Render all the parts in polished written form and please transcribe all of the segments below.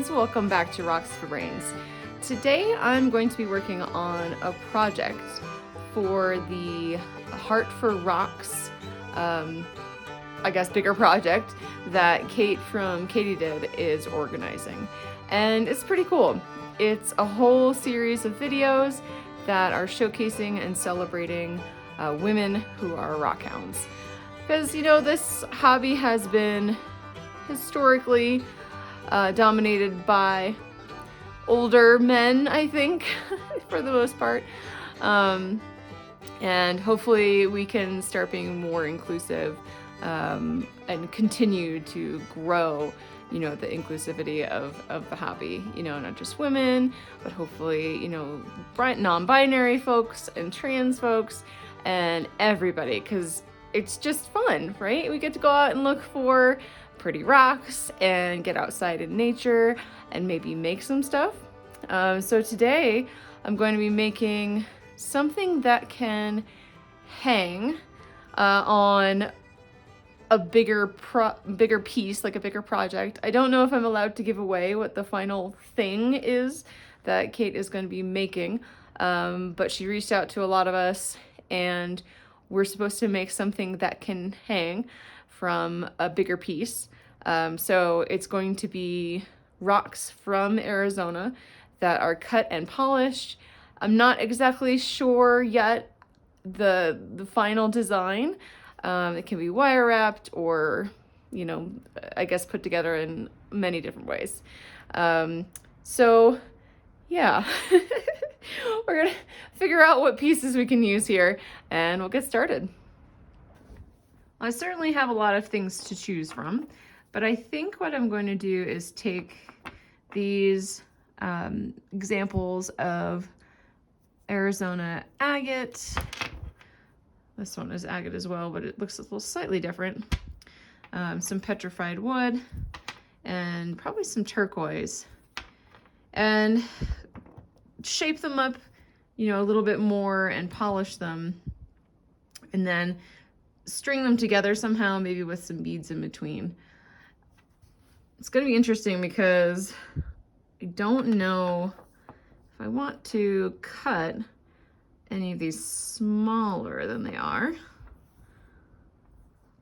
Rockhounds, welcome back to Rocks for Brains. Today I'm going to be working on a project for the Heart for Rocks, I guess bigger project that Kate from KatyDid is organizing. And it's pretty cool. It's a whole series of videos that are showcasing and celebrating women who are rockhounds. Because, you know, this hobby has been historically dominated by older men, I think, for the most part. And hopefully we can start being more inclusive and continue to grow, you know, the inclusivity of the hobby, you know, not just women, but hopefully, you know, non-binary folks and trans folks and everybody, because it's just fun, right? We get to go out and look for pretty rocks and get outside in nature and maybe make some stuff. So today I'm going to be making something that can hang on a bigger piece, like a bigger project. I don't know if I'm allowed to give away what the final thing is that Kate is going to be making, but she reached out to a lot of us and we're supposed to make something that can hang from a bigger piece. So it's going to be rocks from Arizona that are cut and polished. I'm not exactly sure yet the final design. It can be wire wrapped or, you know, I guess put together in many different ways. So yeah, we're gonna figure out what pieces we can use here and we'll get started. I certainly have a lot of things to choose from, but I think what I'm going to do is take these examples of Arizona agate. This one is agate as well, but it looks a little slightly different. Some petrified wood and probably some turquoise, and shape them up, you know, a little bit more and polish them, and then string them together somehow, maybe with some beads in between. It's going to be interesting because I don't know if I want to cut any of these smaller than they are.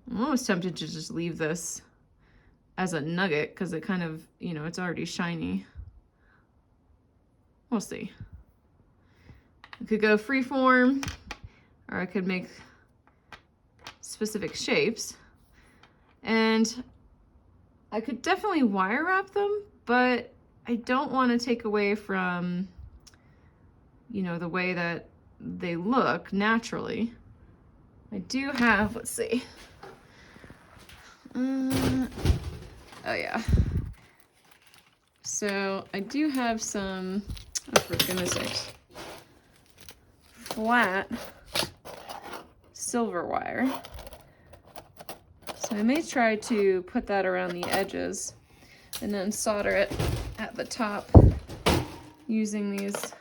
I'm almost tempted to just leave this as a nugget because it kind of, you know, it's already shiny. We'll see. I could go freeform, or I could make specific shapes. And I could definitely wire wrap them, but I don't want to take away from, you know, the way that they look naturally. I do have, let's see. Oh yeah. So I do have some, oh for goodness sakes, flat silver wire. So I may try to put that around the edges and then solder it at the top using these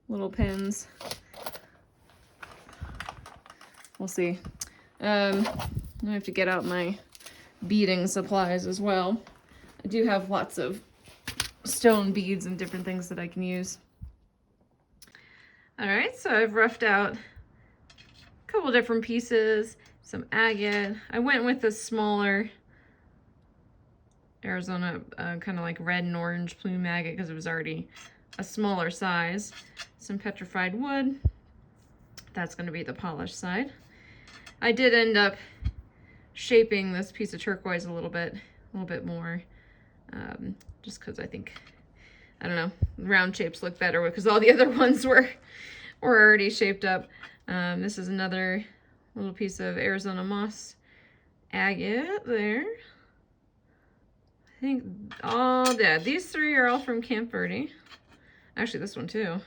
little pins. We'll see. I have to get out my beading supplies as well. I do have lots of stone beads and different things that I can use. All right, so I've roughed out a couple different pieces, some agate. I went with the smaller Arizona kind of like red and orange plume agate because it was already a smaller size. Some petrified wood. That's going to be the polished side. I did end up shaping this piece of turquoise a little bit more, just because I think, I don't know, round shapes look better because all the other ones were already shaped up. This is another little piece of Arizona moss agate there. I think these three are all from Camp Bertin. Actually, this one too.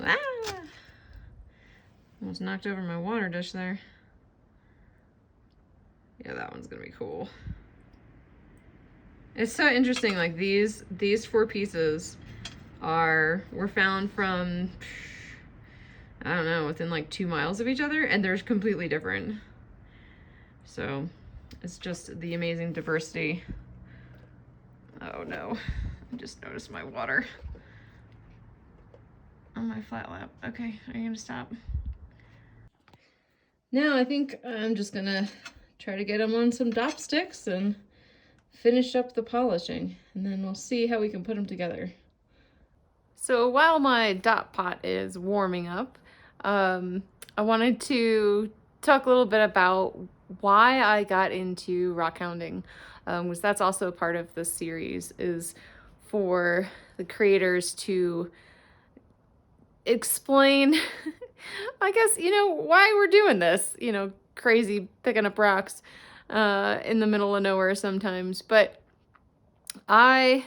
Ah! Almost knocked over my water dish there. Yeah, that one's gonna be cool. It's so interesting, like these four pieces were found from, I don't know, within like 2 miles of each other, and they're completely different. So it's just the amazing diversity Oh no, I just noticed my water on my flat lap. Okay, are you gonna stop? Now I think I'm just gonna try to get them on some dopsticks and finish up the polishing, and then we'll see how we can put them together. So while my dot pot is warming up, I wanted to talk a little bit about why I got into rockhounding, because that's also part of the series, is for the creators to explain, I guess, why we're doing this, crazy picking up rocks in the middle of nowhere sometimes. But I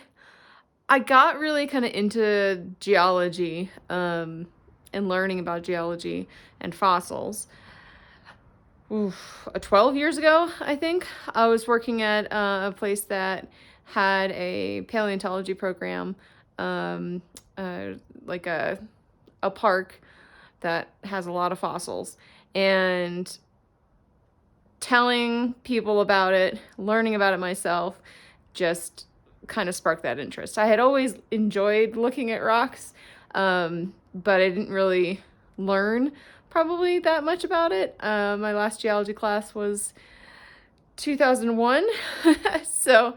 got really kind of into geology and learning about geology and fossils. 12 years ago, I think. I was working at a place that had a paleontology program, like a park that has a lot of fossils. And telling people about it, learning about it myself, just kind of sparked that interest. I had always enjoyed looking at rocks, but I didn't really learn probably that much about it. My last geology class was 2001. So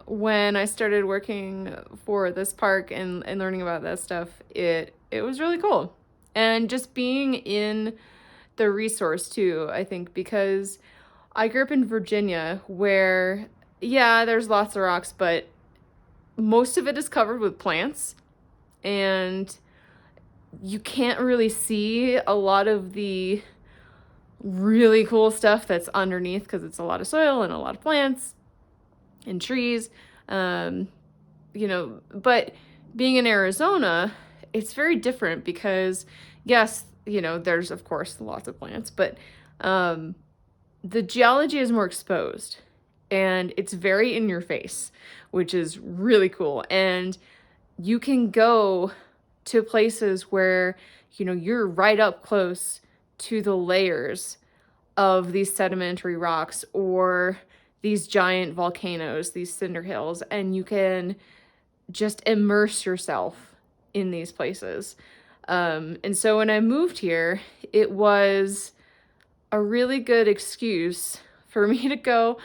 when I started working for this park and learning about that stuff, it was really cool. And just being in the resource too, I think, because I grew up in Virginia where, yeah, there's lots of rocks, but most of it is covered with plants, and you can't really see a lot of the really cool stuff that's underneath because it's a lot of soil and a lot of plants and trees. But being in Arizona, it's very different because, yes, there's of course lots of plants, but the geology is more exposed and it's very in your face, which is really cool. And you can go to places where, you're right up close to the layers of these sedimentary rocks or these giant volcanoes, these cinder hills, and you can just immerse yourself in these places. And so when I moved here, it was a really good excuse for me to go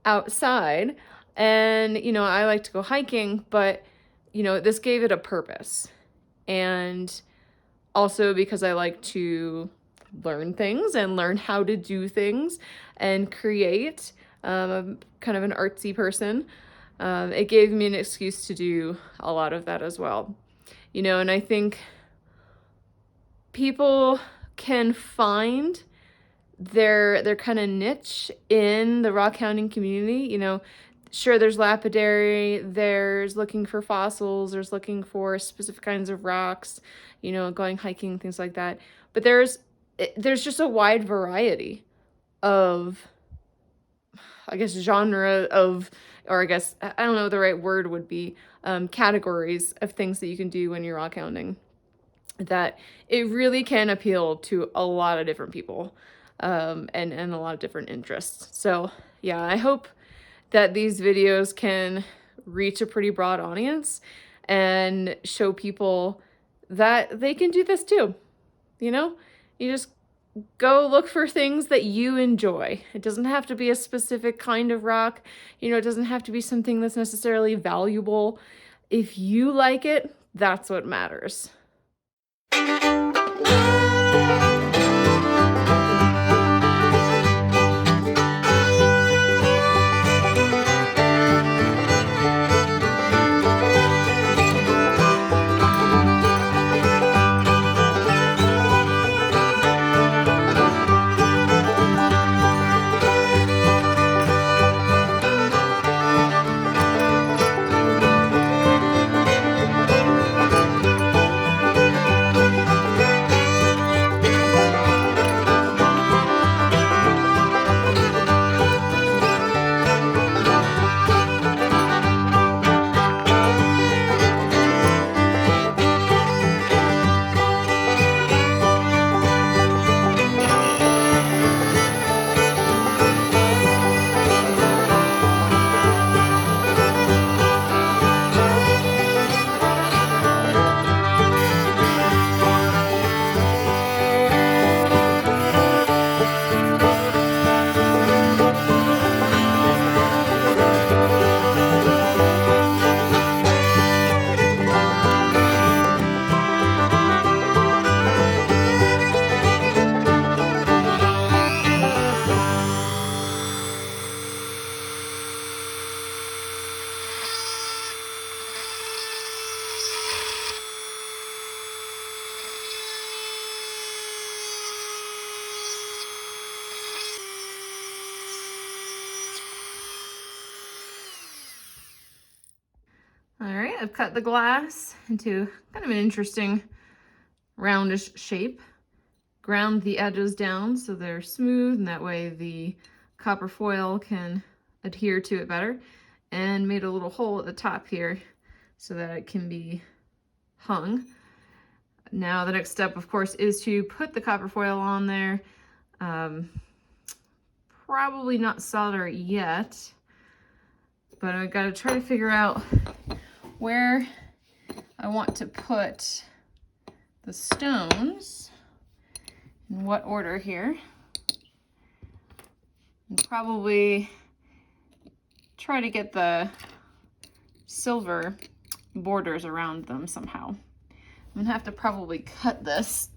outside. And, I like to go hiking, but, this gave it a purpose. And also because I like to learn things and learn how to do things and create. I'm kind of an artsy person. It gave me an excuse to do a lot of that as well. And I think people can find their kind of niche in the rockhounding community. Sure, there's lapidary, there's looking for fossils, there's looking for specific kinds of rocks, going hiking, things like that. But there's just a wide variety of, I guess, genre of, or I guess, I don't know what the right word would be, categories of things that you can do when you're rockhounding, that it really can appeal to a lot of different people, and a lot of different interests. So yeah, I hope that these videos can reach a pretty broad audience and show people that they can do this too. You just go look for things that you enjoy. It doesn't have to be a specific kind of rock. It doesn't have to be something that's necessarily valuable. If you like it, that's what matters. I've cut the glass into kind of an interesting roundish shape. Ground the edges down so they're smooth, and that way the copper foil can adhere to it better. And made a little hole at the top here so that it can be hung. Now the next step, of course, is to put the copper foil on there. Probably not solder yet, but I've got to try to figure out where I want to put the stones, in what order here, and probably try to get the silver borders around them somehow. I'm gonna have to probably cut this.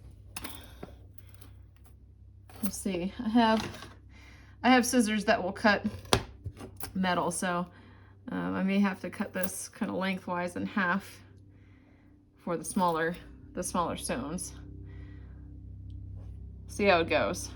Let's see, I have scissors that will cut metal, so I may have to cut this kind of lengthwise in half for the smaller stones. See how it goes.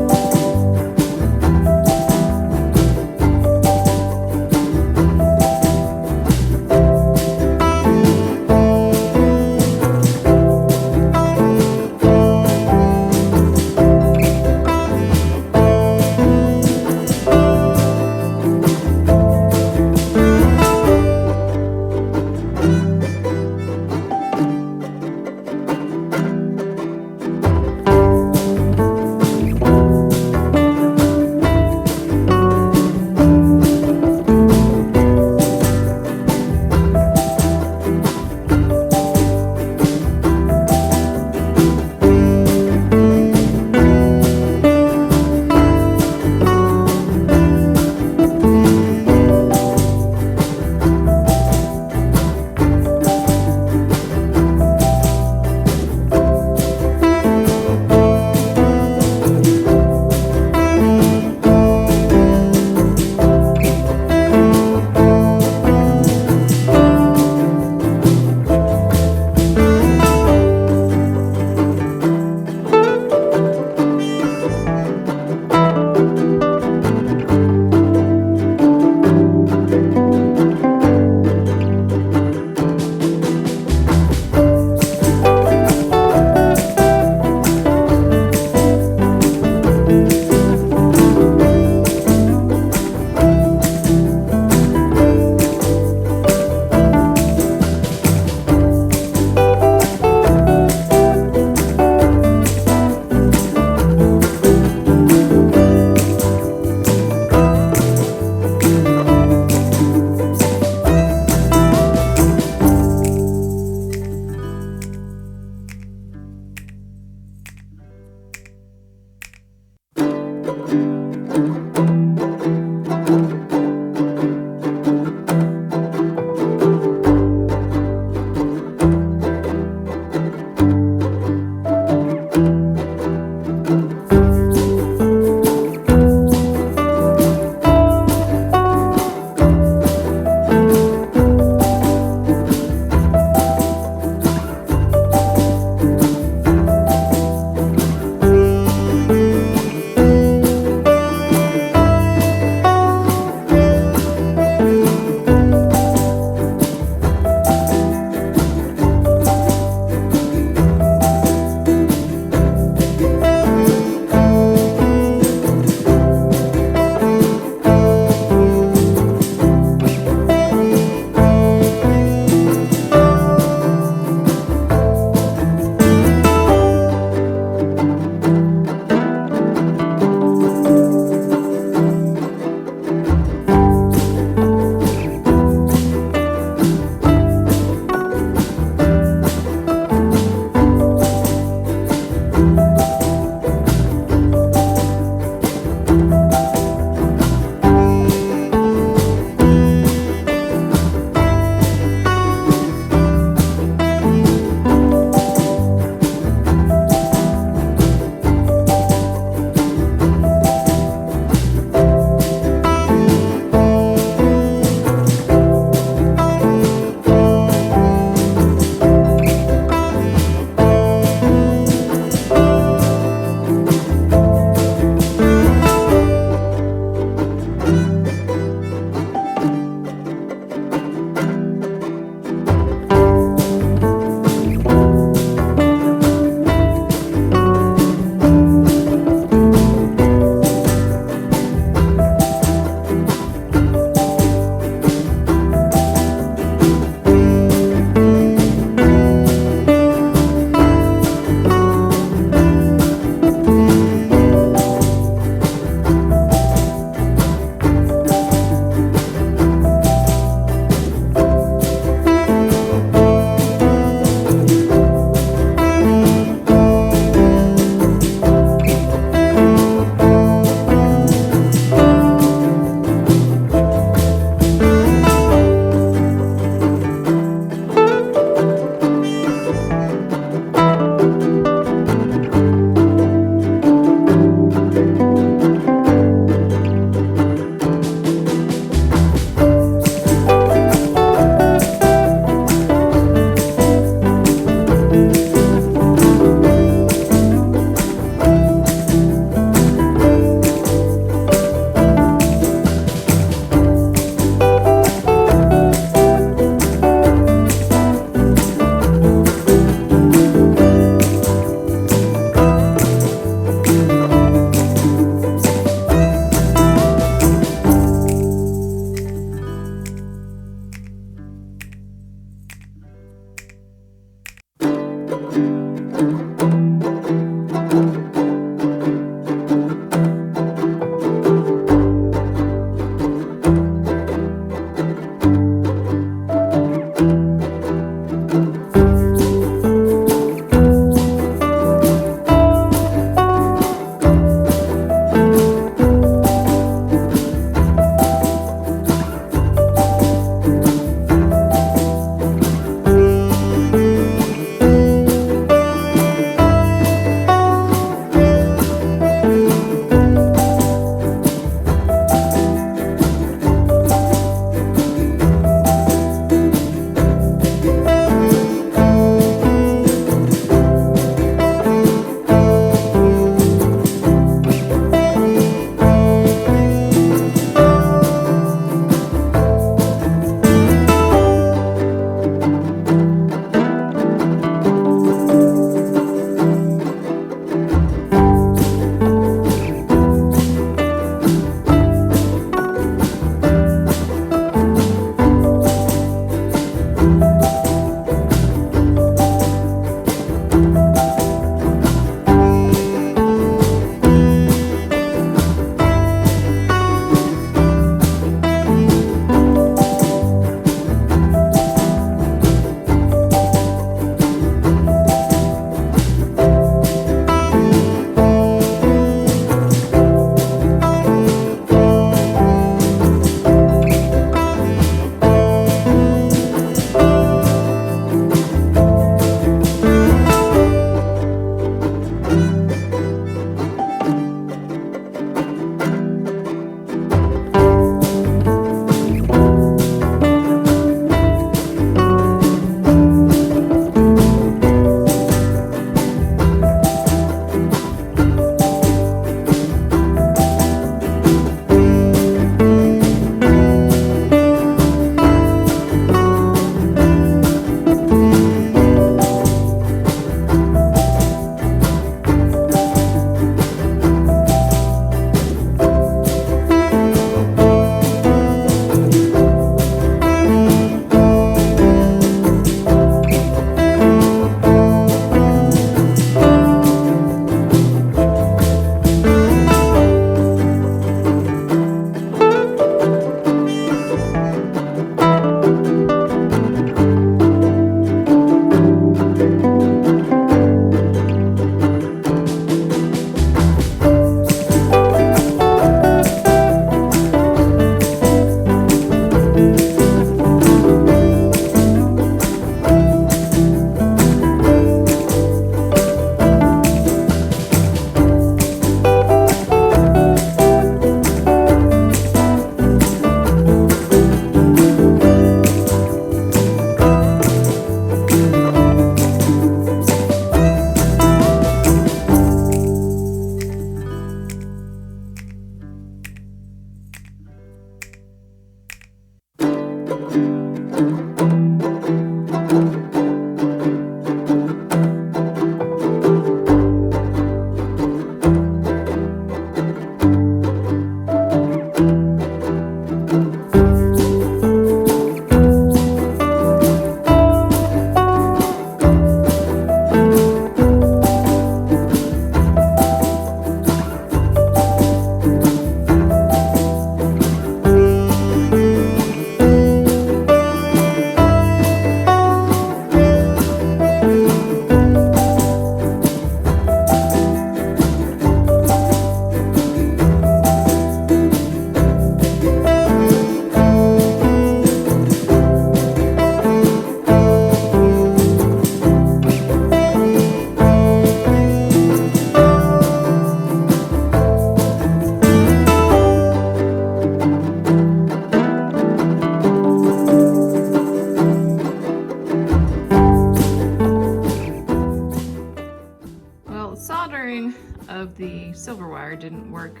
Soldering of the silver wire didn't work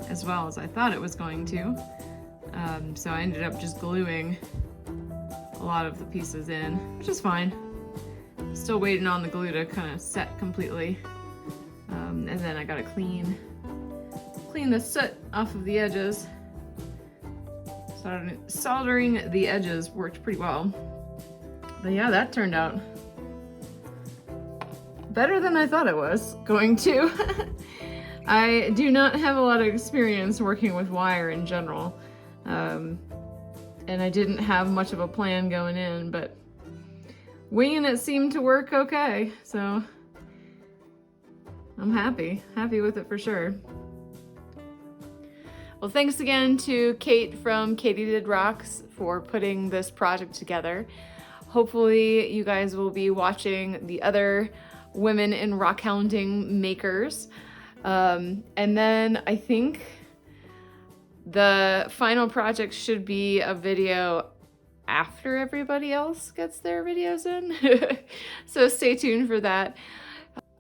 as well as I thought it was going to. So I ended up just gluing a lot of the pieces in, which is fine. Still waiting on the glue to kind of set completely. And then I gotta clean the soot off of the edges. Soldering the edges worked pretty well. But yeah, that turned out better than I thought it was going to. I do not have a lot of experience working with wire in general. And I didn't have much of a plan going in, but winging it seemed to work okay. So I'm happy with it for sure. Well, thanks again to Kate from KatyDid Rocks for putting this project together. Hopefully you guys will be watching the other women in rockhounding makers. And then I think the final project should be a video after everybody else gets their videos in. So stay tuned for that.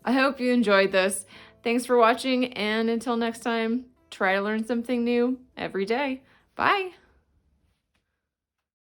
I hope you enjoyed this. Thanks for watching, and until next time, try to learn something new every day. Bye.